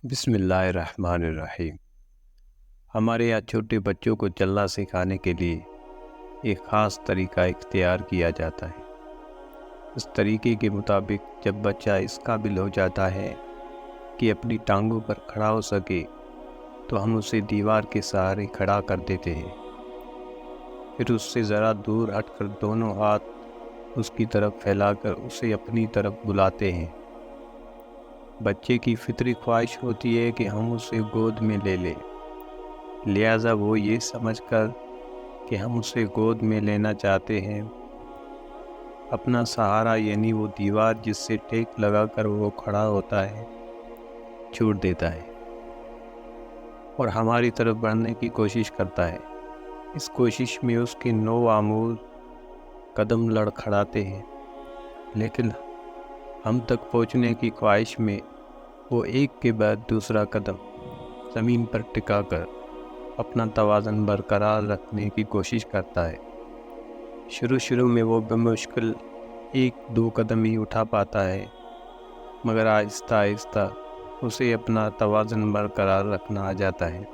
बिस्मिल्लाहिर्रहमानिर्रहीम। हमारे यहाँ छोटे बच्चों को चलना सिखाने के लिए एक ख़ास तरीका इख्तियार किया जाता है। इस तरीके के मुताबिक जब बच्चा इस काबिल हो जाता है कि अपनी टांगों पर खड़ा हो सके तो हम उसे दीवार के सहारे खड़ा कर देते हैं। फिर उससे ज़रा दूर हटकर दोनों हाथ उसकी तरफ फैलाकर उसे अपनी तरफ बुलाते हैं। बच्चे की फितरी ख्वाहिश होती है कि हम उसे गोद में ले लें, लिहाजा वो ये समझकर कि हम उसे गोद में लेना चाहते हैं, अपना सहारा यानी वो दीवार जिससे टेक लगाकर वो खड़ा होता है छोड़ देता है और हमारी तरफ बढ़ने की कोशिश करता है। इस कोशिश में उसके नौ आमूर कदम लड़खड़ाते हैं, लेकिन हम तक पहुंचने की ख्वाहिश में वो एक के बाद दूसरा कदम ज़मीन पर टिकाकर अपना तवाज़न बरकरार रखने की कोशिश करता है। शुरू में वो बमुश्किल एक दो कदम ही उठा पाता है, मगर आहिस्ता आहिस्ता उसे अपना तवाज़न बरकरार रखना आ जाता है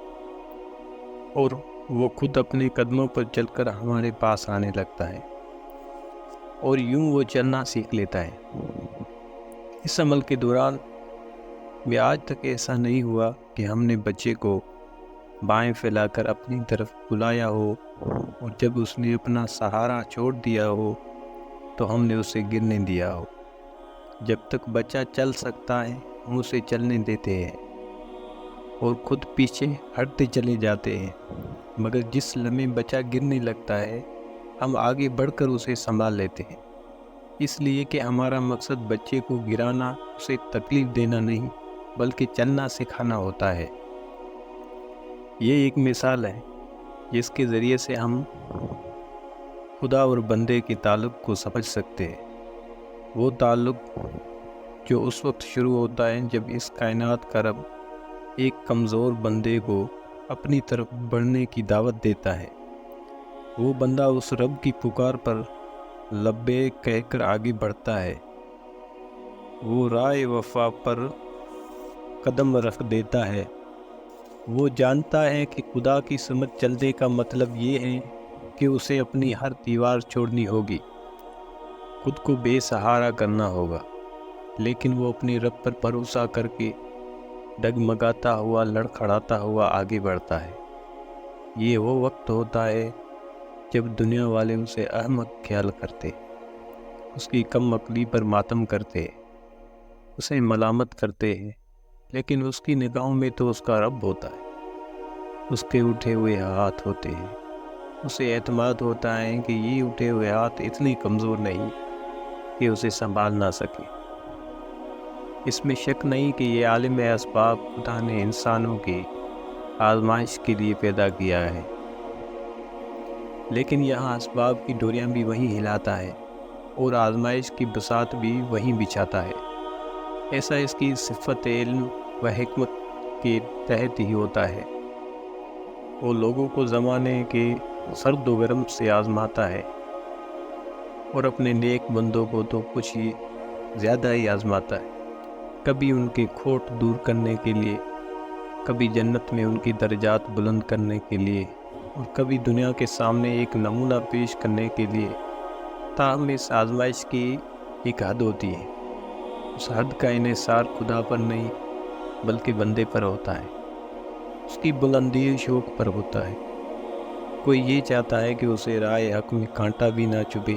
और वो खुद अपने कदमों पर चलकर हमारे पास आने लगता है और यूं वो चलना सीख लेता है। इस अमल के दौरान भी आज तक ऐसा नहीं हुआ कि हमने बच्चे को बाएं फैलाकर अपनी तरफ बुलाया हो और जब उसने अपना सहारा छोड़ दिया हो तो हमने उसे गिरने दिया हो। जब तक बच्चा चल सकता है हम उसे चलने देते हैं और खुद पीछे हटते चले जाते हैं, मगर जिस लम्हे बच्चा गिरने लगता है हम आगे बढ़कर उसे संभाल लेते हैं, इसलिए कि हमारा मकसद बच्चे को गिराना, उसे तकलीफ़ देना नहीं बल्कि चलना सिखाना होता है। ये एक मिसाल है जिसके ज़रिए से हम खुदा और बंदे के ताल्लुक़ को समझ सकते हैं। वो ताल्लुक़ जो उस वक्त शुरू होता है जब इस कायनात का रब एक कमज़ोर बंदे को अपनी तरफ बढ़ने की दावत देता है। वो बंदा उस रब की पुकार पर लब्बैक कहकर आगे बढ़ता है। वो राह वफ़ा पर कदम रख देता है। वो जानता है कि खुदा की समझ चलने का मतलब ये है कि उसे अपनी हर दीवार छोड़नी होगी, खुद को बेसहारा करना होगा, लेकिन वो अपने रब पर भरोसा करके डगमगाता हुआ लड़खड़ाता हुआ आगे बढ़ता है। ये वो वक्त होता है जब दुनिया वाले उसे अहमक ख्याल करते, उसकी कम अक्ली पर मातम करते, उसे मलामत करते हैं, लेकिन उसकी निगाहों में तो उसका रब होता है। उसके उठे हुए हाथ होते हैं। उसे एतमाद होता है कि ये उठे हुए हाथ इतने कमज़ोर नहीं कि उसे संभाल ना सके। इसमें शक नहीं कि ये आलिम असबाब खुदा ने इंसानों की आजमाइश के लिए पैदा किया है, लेकिन यहाँ असबाब की डोरियाँ भी वही हिलाता है और आजमाइश की बसात भी वही बिछाता है। ऐसा इसकी सिफ़त इल्म व हिकमत के तहत ही होता है। वो लोगों को ज़माने के सर्द व गर्म से आज़माता है और अपने नेक बंदों को तो कुछ ही ज़्यादा ही आज़माता है, कभी उनके खोट दूर करने के लिए, कभी जन्नत में उनकी दर्जात बुलंद करने के लिए और कभी दुनिया के सामने एक नमूना पेश करने के लिए। ताहम इस आज़माइश की एक हद होती है। उस हद का इन्हिसार खुदा पर नहीं बल्कि बंदे पर होता है, उसकी बुलंदी शौक पर होता है। कोई ये चाहता है कि उसे राय हक में कांटा भी ना चुभे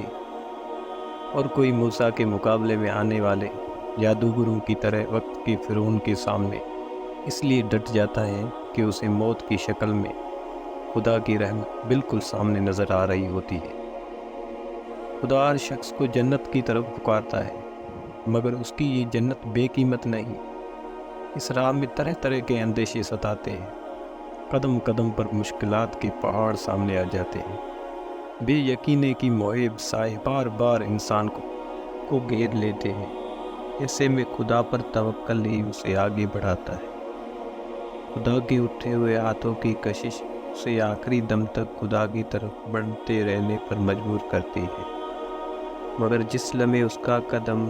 और कोई मूसा के मुकाबले में आने वाले जादूगरों की तरह वक्त के फ़िरौन के सामने इसलिए डट जाता है कि उसे मौत की शक्ल में खुदा की रहमत बिल्कुल सामने नज़र आ रही होती है। खुदा हर शख्स को जन्नत की तरफ पुकारता है, मगर उसकी ये जन्नत बेकीमत नहीं। इस राह में तरह तरह के अंदेशे सताते हैं, कदम कदम पर मुश्किलात के पहाड़ सामने आ जाते हैं। बेयकीने की मोहिब साए बार बार इंसान को घेर लेते हैं। ऐसे में खुदा पर तवक्कल ही उसे आगे बढ़ाता है। खुदा के उठे हुए हाथों की कशिश उसे आखिरी दम तक खुदा की तरफ बढ़ते रहने पर मजबूर करती है, मगर जिस लम्हे उसका कदम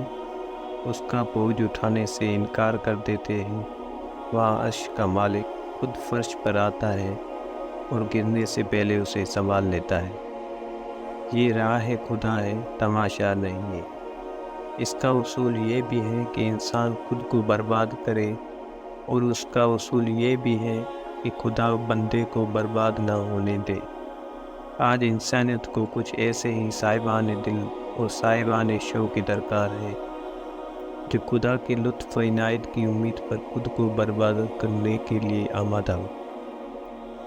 उसका बोझ उठाने से इनकार कर देते हैं وہاں عرش کا مالک خود فرش پر آتا ہے اور گرنے سے پہلے اسے سنبھال لیتا ہے۔ یہ راہ خدا ہے، تماشا نہیں ہے۔ اس کا اصول یہ بھی ہے کہ انسان خود کو برباد کرے، اور اس کا اصول یہ بھی ہے کہ خدا بندے کو برباد نہ ہونے دے۔ آج انسانیت کو کچھ ایسے ہی صاحبان دل اور صاحبان شوق کی درکار ہے جو خدا کے لطف و عنایت کی امید پر خود کو برباد کرنے کے لیے آمادہ ہو۔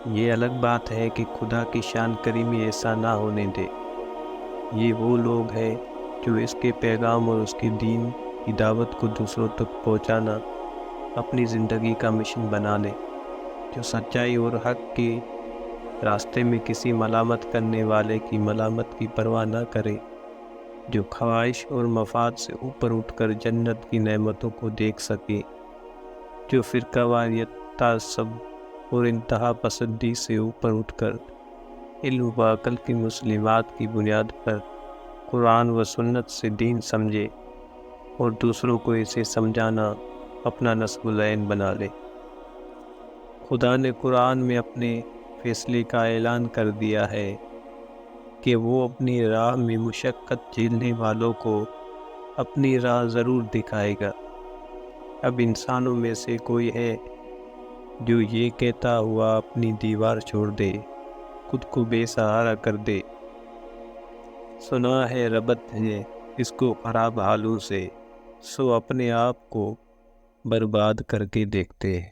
یہ الگ بات ہے کہ خدا کی شان کریمی ایسا نہ ہونے دے۔ یہ وہ لوگ ہیں جو اس کے پیغام اور اس کے دین کی دعوت کو دوسروں تک پہنچانا اپنی زندگی کا مشن بنا لے، جو سچائی اور حق کے راستے میں کسی ملامت کرنے والے کی ملامت کی پرواہ نہ کرے، جو خواہش اور مفاد سے اوپر اٹھ کر جنت کی نعمتوں کو دیکھ سکے، جو فرقہ واریت، تعصب اور انتہا پسندی سے اوپر اٹھ کر علم و عقل کی مسلمات کی بنیاد پر قرآن و سنت سے دین سمجھے اور دوسروں کو اسے سمجھانا اپنا نصب العین بنا لے۔ خدا نے قرآن میں اپنے فیصلے کا اعلان کر دیا ہے کہ وہ اپنی راہ میں مشقت جھیلنے والوں کو اپنی راہ ضرور دکھائے گا۔ اب انسانوں میں سے کوئی ہے جو یہ کہتا ہوا اپنی دیوار چھوڑ دے، خود کو بے سہارا کر دے۔ سنا ہے ربط ہے اس کو خراب حالوں سے، سو اپنے آپ کو برباد کر کے دیکھتے ہیں۔